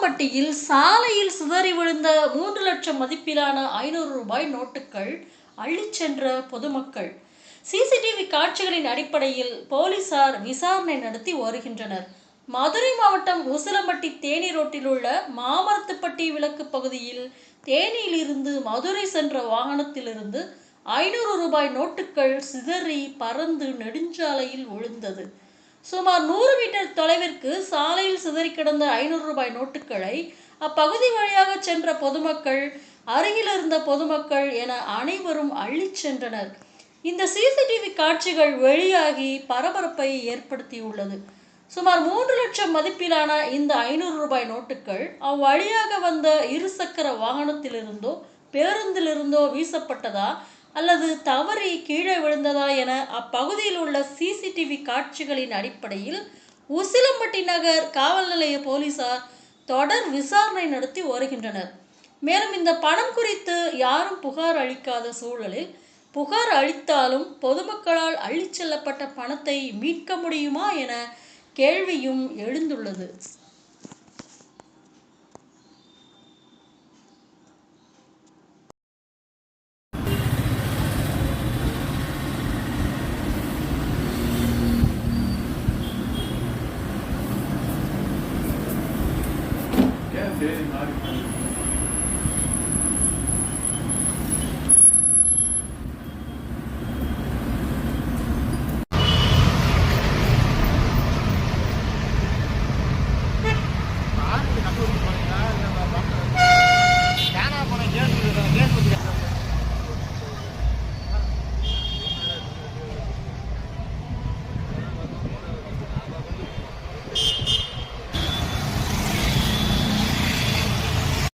உசிலம்பட்டியில் சாலையில் சிதறி விழுந்த 3 லட்சம் மதிப்பிலான 500 ரூபாய் நோட்டுகள் அள்ளிச் சென்ற பொதுமக்கள். சிசிடிவி காட்சிகளின் அடிப்படையில் போலீசார் விசாரணை நடத்தி வருகின்றனர். மதுரை மாவட்டம் உசிலம்பட்டி தேனி ரோட்டில் உள்ள மாமரத்துப்பட்டி விலக்கு பகுதியில் தேனியிலிருந்து மதுரை சென்ற வாகனத்திலிருந்து 500 ரூபாய் நோட்டுகள் சிதறி பறந்து நெடுஞ்சாலையில் விழுந்தது. சுமார் 100 மீட்டர் தொலைவிற்கு சாலையில் சிதறி கிடந்த 500 ரூபாய் நோட்டுகளை அப்பகுதி வழியாக சென்ற பொதுமக்கள், அருகில் இருந்த பொதுமக்கள் என அனைவரும் அள்ளிச் சென்றனர். இந்த சிசிடிவி காட்சிகள் வெளியாகி பரபரப்பை ஏற்படுத்தியுள்ளது. சுமார் 3 லட்சம் மதிப்பிலான இந்த 500 ரூபாய் நோட்டுகள் அவ்வழியாக வந்த இருசக்கர வாகனத்திலிருந்தோ பேருந்திலிருந்தோ வீசப்பட்டதா அல்லது தவறி கீழே விழுந்ததா என அப்பகுதியில் உள்ள சிசிடிவி காட்சிகளின் அடிப்படையில் உசிலம்பட்டி நகர் காவல் நிலைய போலீசார் தொடர் விசாரணை நடத்தி வருகின்றனர். மேலும் இந்த பணம் குறித்து யாரும் புகார் அளிக்காத சூழலில், புகார் அளித்தாலும் பொதுமக்களால் அள்ளிச் செல்லப்பட்ட பணத்தை மீட்க முடியுமா என கேள்வியும் எழுந்துள்ளது. Very